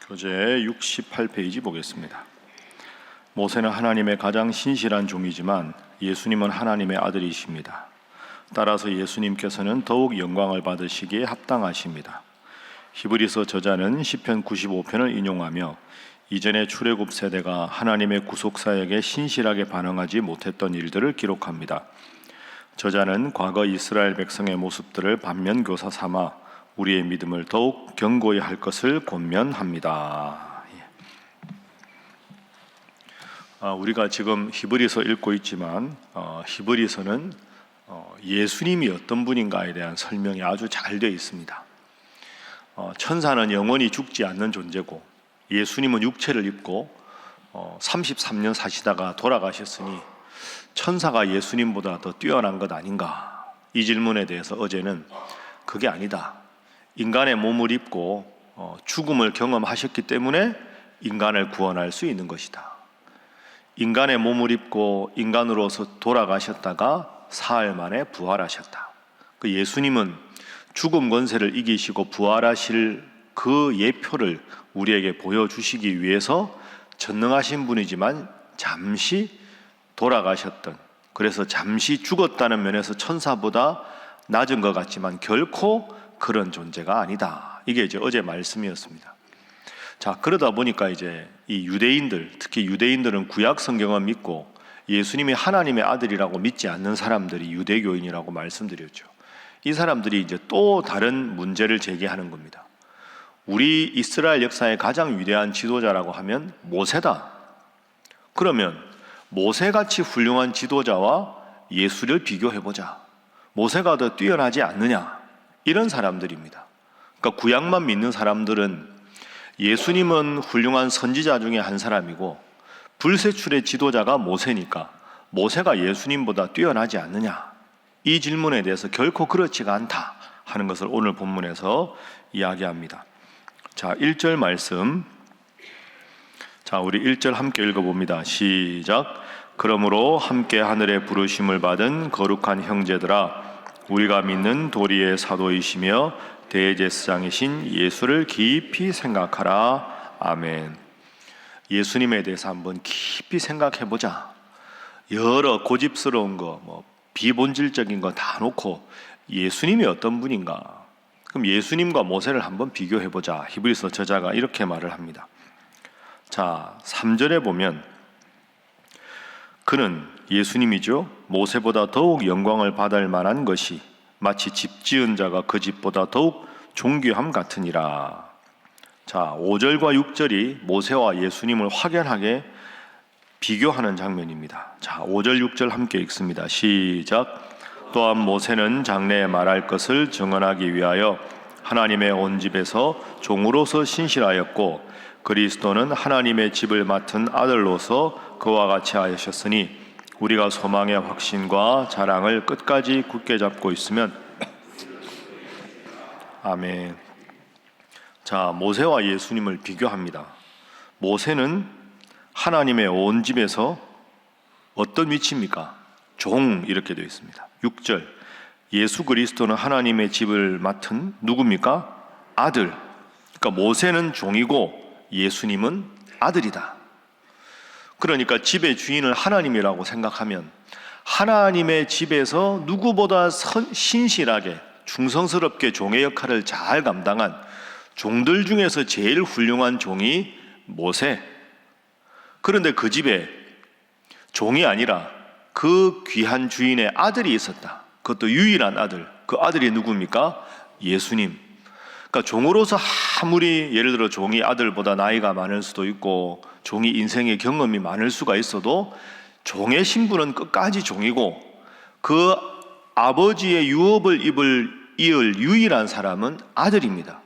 교재 68페이지 보겠습니다. 모세는 하나님의 가장 신실한 종이지만 예수님은 하나님의 아들이십니다. 따라서 예수님께서는 더욱 영광을 받으시기에 합당하십니다. 히브리서 저자는 시편 95편을 인용하며 이전의 출애굽 세대가 하나님의 구속사역에 신실하게 반응하지 못했던 일들을 기록합니다. 저자는 과거 이스라엘 백성의 모습들을 반면교사 삼아 우리의 믿음을 더욱 견고히 할 것을 권면합니다. 우리가 지금 히브리서 읽고 있지만 히브리서는 예수님이 어떤 분인가에 대한 설명이 아주 잘 되어 있습니다. 천사는 영원히 죽지 않는 존재고 예수님은 육체를 입고 33년 사시다가 돌아가셨으니 천사가 예수님보다 더 뛰어난 것 아닌가? 이 질문에 대해서 어제는 그게 아니다. 인간의 몸을 입고 죽음을 경험하셨기 때문에 인간을 구원할 수 있는 것이다. 인간의 몸을 입고 인간으로서 돌아가셨다가 사흘 만에 부활하셨다. 그 예수님은 죽음 권세를 이기시고 부활하실 그 예표를 우리에게 보여주시기 위해서 전능하신 분이지만 잠시 돌아가셨던, 그래서 잠시 죽었다는 면에서 천사보다 낮은 것 같지만 결코 그런 존재가 아니다. 이게 이제 어제 말씀이었습니다. 자, 그러다 보니까 이제 이 유대인들, 특히 유대인들은 구약 성경을 믿고 예수님이 하나님의 아들이라고 믿지 않는 사람들이 유대교인이라고 말씀드렸죠. 이 사람들이 이제 또 다른 문제를 제기하는 겁니다. 우리 이스라엘 역사의 가장 위대한 지도자라고 하면 모세다. 그러면 모세같이 훌륭한 지도자와 예수를 비교해보자. 모세가 더 뛰어나지 않느냐? 이런 사람들입니다. 그러니까 구약만 믿는 사람들은 예수님은 훌륭한 선지자 중에 한 사람이고 불세출의 지도자가 모세니까 모세가 예수님보다 뛰어나지 않느냐? 이 질문에 대해서 결코 그렇지가 않다 하는 것을 오늘 본문에서 이야기합니다. 자, 1절 말씀. 자, 우리 1절 함께 읽어봅니다. 시작. 그러므로 함께 하늘의 부르심을 받은 거룩한 형제들아, 우리가 믿는 도리의 사도이시며 대제사장이신 예수를 깊이 생각하라. 아멘. 예수님에 대해서 한번 깊이 생각해보자. 여러 고집스러운 거, 비본질적인 거 다 놓고 예수님이 어떤 분인가? 그럼 예수님과 모세를 한번 비교해보자. 히브리서 저자가 이렇게 말을 합니다. 자, 3절에 보면 그는 예수님이죠. 모세보다 더욱 영광을 받을 만한 것이 마치 집 지은 자가 그 집보다 더욱 존귀함 같으니라. 자, 5절과 6절이 모세와 예수님을 확연하게 비교하는 장면입니다. 자, 5절 6절 함께 읽습니다. 시작. 또한 모세는 장래에 말할 것을 증언하기 위하여 하나님의 온 집에서 종으로서 신실하였고 그리스도는 하나님의 집을 맡은 아들로서 그와 같이 하셨으니 우리가 소망의 확신과 자랑을 끝까지 굳게 잡고 있으면 아멘. 자, 모세와 예수님을 비교합니다. 모세는 하나님의 온 집에서 어떤 위치입니까? 종, 이렇게 되어 있습니다. 6절. 예수 그리스도는 하나님의 집을 맡은 누굽니까? 아들. 그러니까 모세는 종이고 예수님은 아들이다. 그러니까 집의 주인을 하나님이라고 생각하면 하나님의 집에서 누구보다 신실하게 충성스럽게 종의 역할을 잘 감당한 종들 중에서 제일 훌륭한 종이 모세. 그런데 그 집에 종이 아니라 그 귀한 주인의 아들이 있었다. 그것도 유일한 아들. 그 아들이 누굽니까? 예수님. 그러니까 종으로서 아무리 예를 들어 종이 아들보다 나이가 많을 수도 있고 종이 인생의 경험이 많을 수가 있어도 종의 신분은 끝까지 종이고 그 아버지의 유업을 이을 유일한 사람은 아들입니다.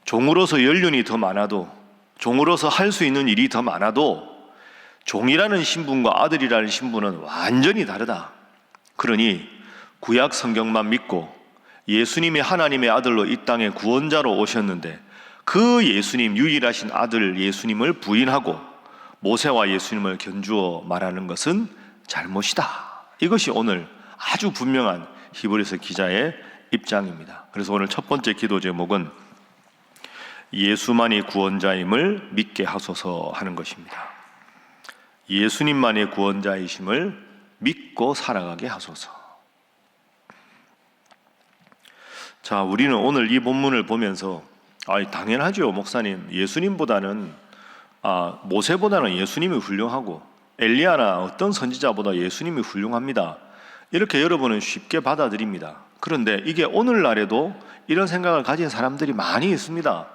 종으로서 연륜이 더 많아도 종으로서 할 수 있는 일이 더 많아도 종이라는 신분과 아들이라는 신분은 완전히 다르다. 그러니 구약 성경만 믿고 예수님이 하나님의 아들로 이 땅에 구원자로 오셨는데 그 예수님, 유일하신 아들 예수님을 부인하고 모세와 예수님을 견주어 말하는 것은 잘못이다. 이것이 오늘 아주 분명한 히브리서 기자의 입장입니다. 그래서 오늘 첫 번째 기도 제목은 예수만이 구원자임을 믿게 하소서 하는 것입니다. 예수님만이 구원자이심을 믿고 살아가게 하소서. 자, 우리는 오늘 이 본문을 보면서 당연하죠, 목사님. 예수님보다는 모세보다는 예수님이 훌륭하고 엘리야나 어떤 선지자보다 예수님이 훌륭합니다. 이렇게 여러분은 쉽게 받아들입니다. 그런데 이게 오늘날에도 이런 생각을 가진 사람들이 많이 있습니다.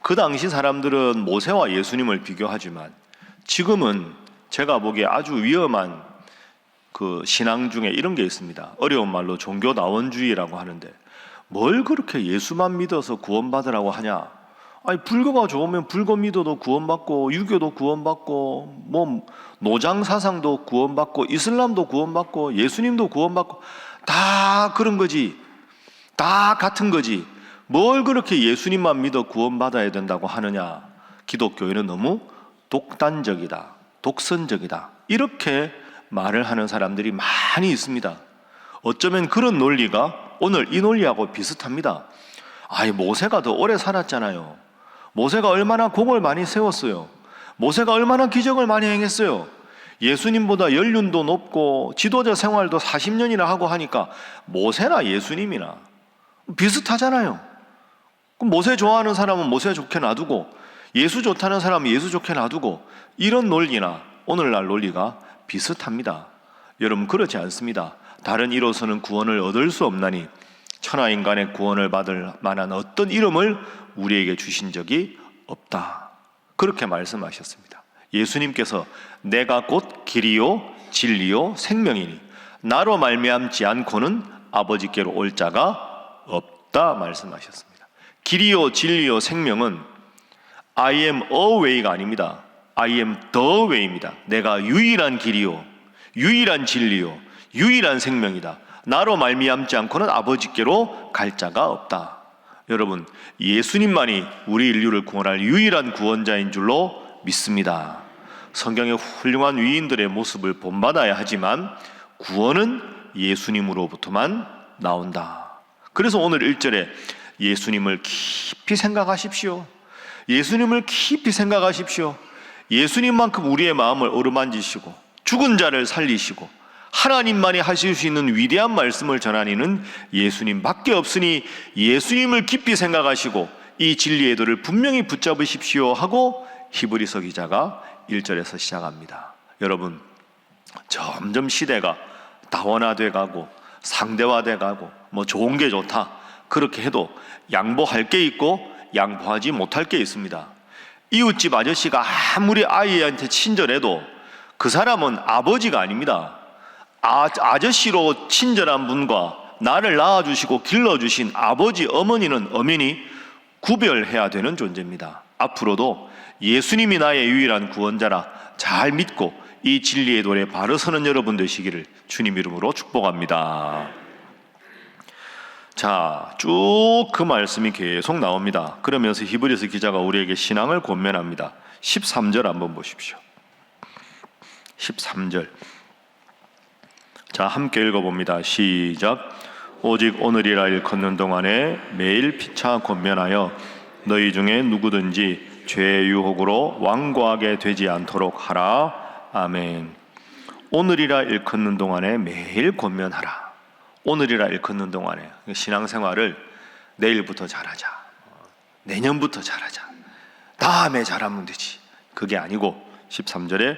그 당시 사람들은 모세와 예수님을 비교하지만 지금은 제가 보기에 아주 위험한 그 신앙 중에 이런 게 있습니다. 어려운 말로 종교다원주의라고 하는데, 뭘 그렇게 예수만 믿어서 구원받으라고 하냐? 불교가 좋으면 불교 믿어도 구원받고, 유교도 구원받고, 뭐 노장 사상도 구원받고, 이슬람도 구원받고, 예수님도 구원받고, 다 그런 거지. 다 같은 거지. 뭘 그렇게 예수님만 믿어 구원받아야 된다고 하느냐? 기독교인은 너무 독단적이다, 독선적이다, 이렇게 말을 하는 사람들이 많이 있습니다. 어쩌면 그런 논리가 오늘 이 논리하고 비슷합니다. 모세가 더 오래 살았잖아요. 모세가 얼마나 공을 많이 세웠어요. 모세가 얼마나 기적을 많이 행했어요. 예수님보다 연륜도 높고 지도자 생활도 40년이나 하고 하니까 모세나 예수님이나 비슷하잖아요. 그럼 모세 좋아하는 사람은 모세 좋게 놔두고, 예수 좋다는 사람은 예수 좋게 놔두고, 이런 논리나 오늘날 논리가 비슷합니다. 여러분, 그렇지 않습니다. 다른 이로서는 구원을 얻을 수 없나니 천하인간의 구원을 받을 만한 어떤 이름을 우리에게 주신 적이 없다, 그렇게 말씀하셨습니다. 예수님께서 내가 곧 길이요 진리요 생명이니 나로 말미암지 않고는 아버지께로 올 자가 없다 말씀하셨습니다. 길이요 진리요 생명은 I am a way가 아닙니다. I am the way입니다. 내가 유일한 길이요 유일한 진리요 유일한 생명이다. 나로 말미암지 않고는 아버지께로 갈 자가 없다. 여러분, 예수님만이 우리 인류를 구원할 유일한 구원자인 줄로 믿습니다. 성경의 훌륭한 위인들의 모습을 본받아야 하지만 구원은 예수님으로부터만 나온다. 그래서 오늘 1절에 예수님을 깊이 생각하십시오. 예수님을 깊이 생각하십시오. 예수님만큼 우리의 마음을 어루만지시고 죽은 자를 살리시고 하나님만이 하실 수 있는 위대한 말씀을 전하는 이는 예수님밖에 없으니 예수님을 깊이 생각하시고 이 진리의 도를 분명히 붙잡으십시오 하고 히브리서 기자가 1절에서 시작합니다. 여러분, 점점 시대가 다원화돼 가고 상대화돼 가고 뭐 좋은 게 좋다 그렇게 해도 양보할 게 있고 양보하지 못할 게 있습니다. 이웃집 아저씨가 아무리 아이한테 친절해도 그 사람은 아버지가 아닙니다. 아저씨로 친절한 분과 나를 낳아주시고 길러주신 아버지, 어머니는 엄연히 구별해야 되는 존재입니다. 앞으로도 예수님이 나의 유일한 구원자라 잘 믿고 이 진리의 도에 바로 서는 여러분 되시기를 주님 이름으로 축복합니다. 자, 쭉 그 말씀이 계속 나옵니다. 그러면서 히브리서 기자가 우리에게 신앙을 권면합니다. 13절 한번 보십시오. 13절. 자, 함께 읽어봅니다. 시작. 오직 오늘이라 일컫는 동안에 매일 피차 권면하여 너희 중에 누구든지 죄의 유혹으로 완고하게 되지 않도록 하라. 아멘. 오늘이라 일컫는 동안에 매일 권면하라. 오늘이라 일컫는 동안에 신앙생활을 내일부터 잘하자, 내년부터 잘하자, 다음에 잘하면 되지, 그게 아니고 13절에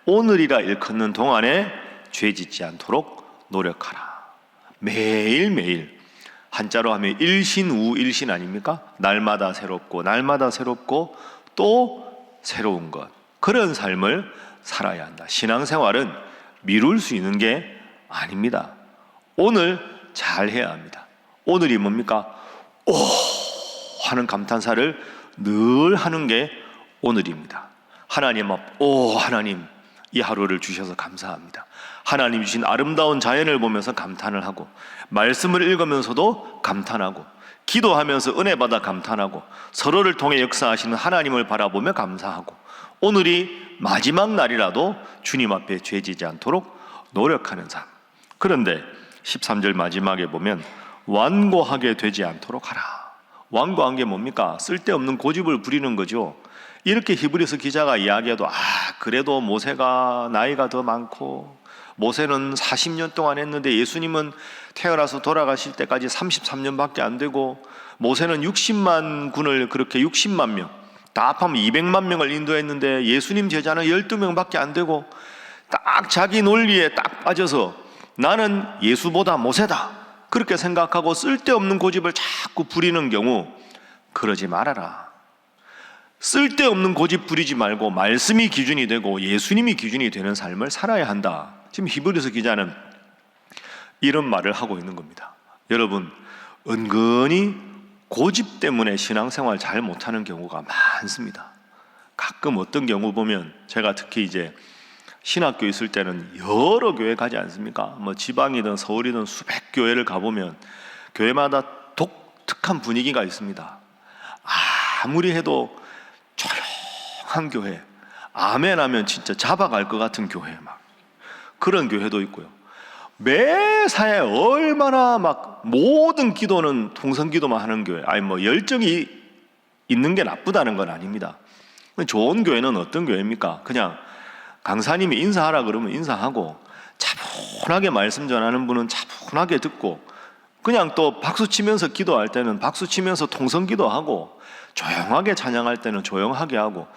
오늘이라 일컫는 동안에 죄 짓지 않도록 노력하라. 매일매일, 한자로 하면 일신우일신 아닙니까? 날마다 새롭고 날마다 새롭고 또 새로운 것, 그런 삶을 살아야 한다. 신앙생활은 미룰 수 있는 게 아닙니다. 오늘 잘해야 합니다. 오늘이 뭡니까? 오 하는 감탄사를 늘 하는 게 오늘입니다. 하나님 앞, 오 하나님 이 하루를 주셔서 감사합니다. 하나님 주신 아름다운 자연을 보면서 감탄을 하고, 말씀을 읽으면서도 감탄하고, 기도하면서 은혜 받아 감탄하고, 서로를 통해 역사하시는 하나님을 바라보며 감사하고, 오늘이 마지막 날이라도 주님 앞에 죄지지 않도록 노력하는 삶. 그런데 13절 마지막에 보면 완고하게 되지 않도록 하라. 완고한 게 뭡니까? 쓸데없는 고집을 부리는 거죠. 이렇게 히브리서 기자가 이야기해도 그래도 모세가 나이가 더 많고 모세는 40년 동안 했는데 예수님은 태어나서 돌아가실 때까지 33년밖에 안 되고 모세는 60만 군을 그렇게 60만 명 다 합하면 200만 명을 인도했는데 예수님 제자는 12명밖에 안 되고 딱 자기 논리에 딱 빠져서 나는 예수보다 모세다 그렇게 생각하고 쓸데없는 고집을 자꾸 부리는 경우 그러지 말아라. 쓸데없는 고집 부리지 말고 말씀이 기준이 되고 예수님이 기준이 되는 삶을 살아야 한다. 지금 히브리서 기자는 이런 말을 하고 있는 겁니다. 여러분, 은근히 고집 때문에 신앙생활 잘 못하는 경우가 많습니다. 가끔 어떤 경우 보면 제가 특히 이제 신학교 있을 때는 여러 교회 가지 않습니까? 뭐 지방이든 서울이든 수백 교회를 가보면 교회마다 독특한 분위기가 있습니다. 아무리 해도 조용한 교회, 아멘 하면 진짜 잡아갈 것 같은 교회 막 그런 교회도 있고요. 매사에 얼마나 막 모든 기도는 통성기도만 하는 교회, 뭐 열정이 있는 게 나쁘다는 건 아닙니다. 좋은 교회는 어떤 교회입니까? 그냥 강사님이 인사하라 그러면 인사하고 차분하게 말씀 전하는 분은 차분하게 듣고 그냥 또 박수 치면서 기도할 때는 박수 치면서 통성기도하고 조용하게 찬양할 때는 조용하게 하고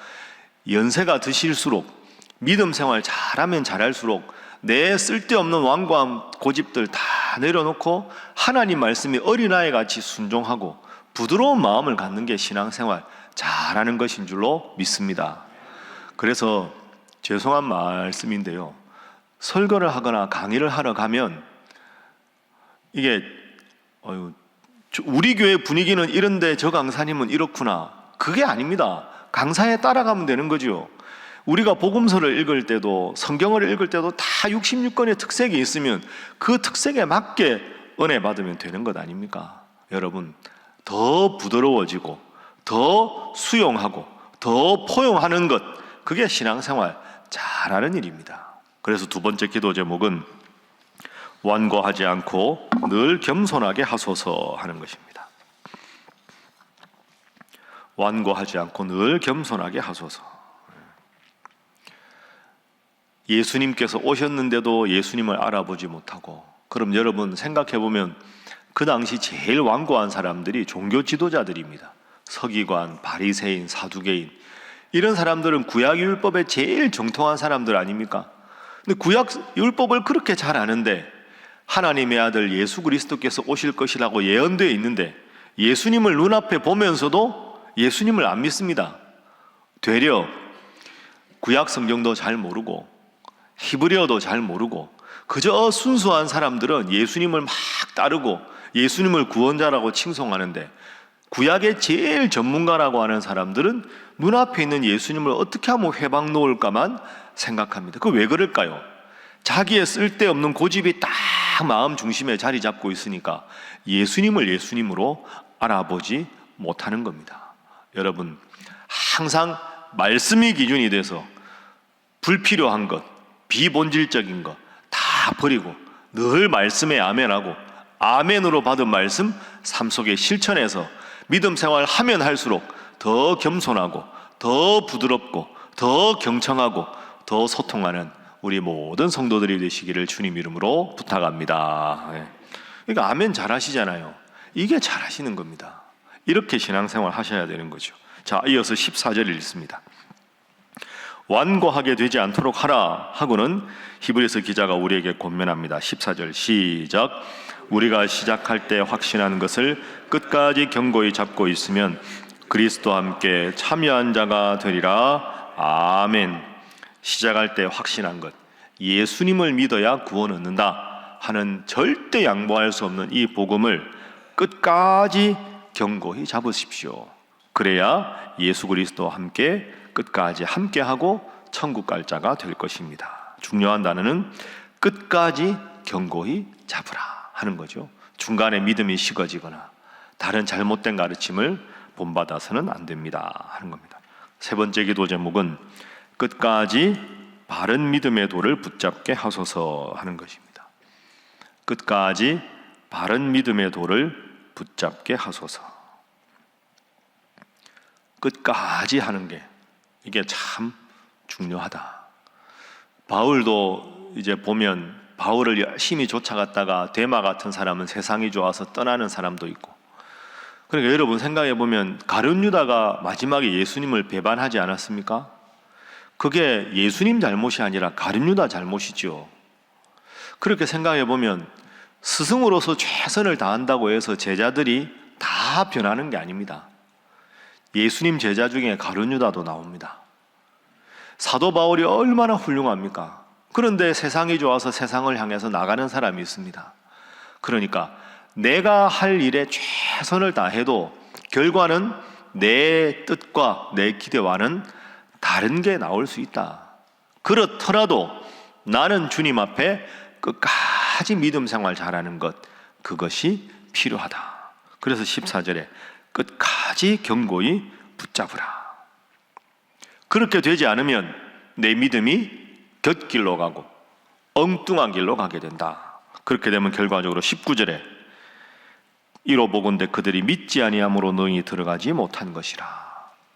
연세가 드실수록 믿음 생활 잘하면 잘할수록 내 쓸데없는 완고함 고집들 다 내려놓고 하나님 말씀이 어린아이 같이 순종하고 부드러운 마음을 갖는 게 신앙생활 잘하는 것인 줄로 믿습니다. 그래서 죄송한 말씀인데요, 설교를 하거나 강의를 하러 가면 이게 우리 교회 분위기는 이런데 저 강사님은 이렇구나, 그게 아닙니다. 강사에 따라가면 되는 거죠. 우리가 복음서를 읽을 때도 성경을 읽을 때도 다 66권의 특색이 있으면 그 특색에 맞게 은혜 받으면 되는 것 아닙니까? 여러분, 더 부드러워지고 더 수용하고 더 포용하는 것, 그게 신앙생활 잘하는 일입니다. 그래서 두 번째 기도 제목은 완고하지 않고 늘 겸손하게 하소서 하는 것입니다. 완고하지 않고 늘 겸손하게 하소서. 예수님께서 오셨는데도 예수님을 알아보지 못하고, 그럼 여러분 생각해보면 그 당시 제일 완고한 사람들이 종교 지도자들입니다. 서기관, 바리새인, 사두개인, 이런 사람들은 구약 율법에 제일 정통한 사람들 아닙니까? 근데 구약 율법을 그렇게 잘 아는데 하나님의 아들 예수 그리스도께서 오실 것이라고 예언되어 있는데 예수님을 눈앞에 보면서도 예수님을 안 믿습니다. 되려 구약 성경도 잘 모르고 히브리어도 잘 모르고 그저 순수한 사람들은 예수님을 막 따르고 예수님을 구원자라고 칭송하는데, 구약의 제일 전문가라고 하는 사람들은 눈앞에 있는 예수님을 어떻게 하면 회방 놓을까만 생각합니다. 그 왜 그럴까요? 자기의 쓸데없는 고집이 딱 마음 중심에 자리 잡고 있으니까 예수님을 예수님으로 알아보지 못하는 겁니다. 여러분, 항상 말씀이 기준이 돼서 불필요한 것, 비본질적인 것 다 버리고 늘 말씀에 아멘하고 아멘으로 받은 말씀 삶 속에 실천해서 믿음 생활 하면 할수록 더 겸손하고 더 부드럽고 더 경청하고 더 소통하는 우리 모든 성도들이 되시기를 주님 이름으로 부탁합니다. 그러니까 아멘 잘하시잖아요. 이게 잘하시는 겁니다. 이렇게 신앙생활 하셔야 되는 거죠. 자, 이어서 14절 읽습니다. 완고하게 되지 않도록 하라 하고는 히브리서 기자가 우리에게 권면합니다. 14절 시작. 우리가 시작할 때 확신한 것을 끝까지 견고히 잡고 있으면 그리스도와 함께 참여한 자가 되리라. 아멘. 시작할 때 확신한 것, 예수님을 믿어야 구원 얻는다 하는 절대 양보할 수 없는 이 복음을 끝까지 견고히 잡으십시오. 그래야 예수 그리스도와 함께 끝까지 함께하고 천국 갈 자가 될 것입니다. 중요한 단어는 끝까지 견고히 잡으라 하는 거죠. 중간에 믿음이 식어지거나 다른 잘못된 가르침을 본받아서는 안 됩니다 하는 겁니다. 세 번째 기도 제목은 끝까지 바른 믿음의 도를 붙잡게 하소서 하는 것입니다. 끝까지 바른 믿음의 도를 붙잡게 하소서. 끝까지 하는 게 이게 참 중요하다. 바울도 이제 보면 바울을 열심히 쫓아갔다가 데마 같은 사람은 세상이 좋아서 떠나는 사람도 있고, 그러니까 여러분 생각해 보면 가룟 유다가 마지막에 예수님을 배반하지 않았습니까? 그게 예수님 잘못이 아니라 가룟 유다 잘못이죠. 그렇게 생각해 보면 스승으로서 최선을 다한다고 해서 제자들이 다 변하는 게 아닙니다. 예수님 제자 중에 가룟 유다도 나옵니다. 사도 바울이 얼마나 훌륭합니까? 그런데 세상이 좋아서 세상을 향해서 나가는 사람이 있습니다. 그러니까 내가 할 일에 최선을 다해도 결과는 내 뜻과 내 기대와는 다른 게 나올 수 있다. 그렇더라도 나는 주님 앞에 끝까지 믿음 생활 잘하는 것, 그것이 필요하다. 그래서 14절에 끝까지 견고히 붙잡으라. 그렇게 되지 않으면 내 믿음이 곁길로 가고 엉뚱한 길로 가게 된다. 그렇게 되면 결과적으로 19절에 이로 보건대 그들이 믿지 아니함으로 너희 들어가지 못한 것이라.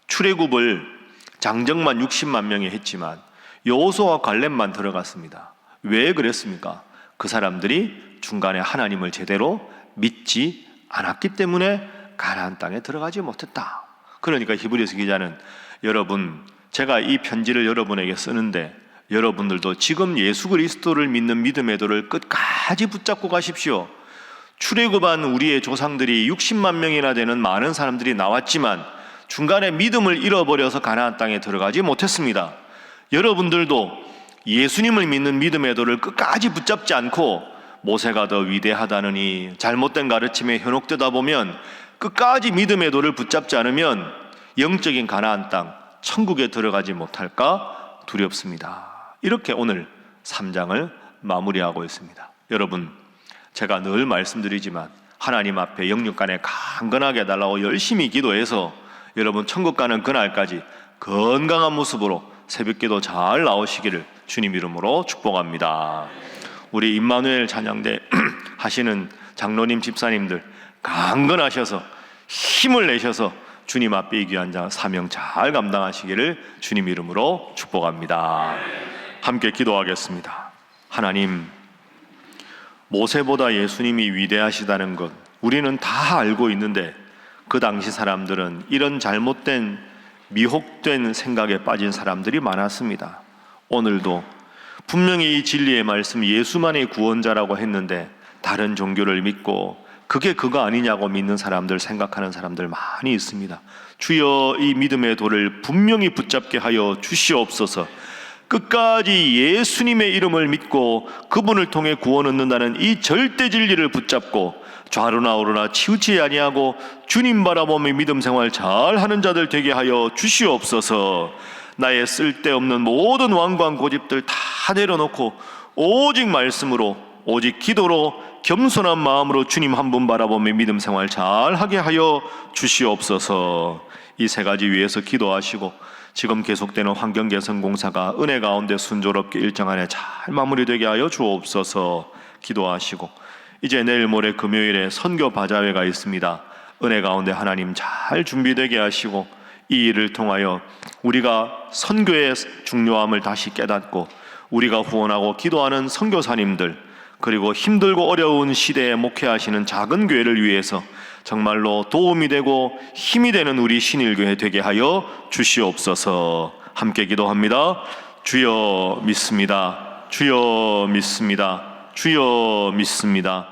출애굽을 장정만 60만 명이 했지만 여호수아와 갈렙만 들어갔습니다. 왜 그랬습니까? 그 사람들이 중간에 하나님을 제대로 믿지 않았기 때문에 가나안 땅에 들어가지 못했다. 그러니까 히브리서 기자는 여러분, 제가 이 편지를 여러분에게 쓰는데 여러분들도 지금 예수 그리스도를 믿는 믿음의 도를 끝까지 붙잡고 가십시오. 출애굽한 우리의 조상들이 60만 명이나 되는 많은 사람들이 나왔지만 중간에 믿음을 잃어버려서 가나안 땅에 들어가지 못했습니다. 여러분들도 예수님을 믿는 믿음의 도를 끝까지 붙잡지 않고 모세가 더 위대하다느니 잘못된 가르침에 현혹되다 보면 끝까지 믿음의 도를 붙잡지 않으면 영적인 가나안 땅, 천국에 들어가지 못할까 두렵습니다. 이렇게 오늘 3장을 마무리하고 있습니다. 여러분, 제가 늘 말씀드리지만 하나님 앞에 영육간에 강건하게 달라고 열심히 기도해서 여러분 천국 가는 그날까지 건강한 모습으로 새벽기도 잘 나오시기를 주님 이름으로 축복합니다. 우리 임마누엘 찬양대 하시는 장로님 집사님들 강건하셔서 힘을 내셔서 주님 앞에 이 귀한 사명 잘 감당하시기를 주님 이름으로 축복합니다. 함께 기도하겠습니다. 하나님, 모세보다 예수님이 위대하시다는 것 우리는 다 알고 있는데 그 당시 사람들은 이런 잘못된 미혹된 생각에 빠진 사람들이 많았습니다. 오늘도 분명히 이 진리의 말씀 예수만이 구원자라고 했는데 다른 종교를 믿고 그게 그거 아니냐고 믿는 사람들, 생각하는 사람들 많이 있습니다. 주여, 이 믿음의 도를 분명히 붙잡게 하여 주시옵소서. 끝까지 예수님의 이름을 믿고 그분을 통해 구원 얻는다는 이 절대 진리를 붙잡고 좌로나 우로나 치우치지 아니하고 주님 바라보며 믿음 생활 잘하는 자들 되게 하여 주시옵소서. 나의 쓸데없는 모든 완고한 고집들 다 내려놓고 오직 말씀으로, 오직 기도로, 겸손한 마음으로 주님 한 분 바라보며 믿음 생활 잘하게 하여 주시옵소서. 이 세 가지 위해서 기도하시고 지금 계속되는 환경 개선 공사가 은혜 가운데 순조롭게 일정 안에 잘 마무리되게 하여 주옵소서. 기도하시고 이제 내일 모레 금요일에 선교 바자회가 있습니다. 은혜 가운데 하나님 잘 준비되게 하시고 이 일을 통하여 우리가 선교의 중요함을 다시 깨닫고 우리가 후원하고 기도하는 선교사님들, 그리고 힘들고 어려운 시대에 목회하시는 작은 교회를 위해서 정말로 도움이 되고 힘이 되는 우리 신일교회 되게 하여 주시옵소서. 함께 기도합니다. 주여 믿습니다. 주여 믿습니다. 주여 믿습니다.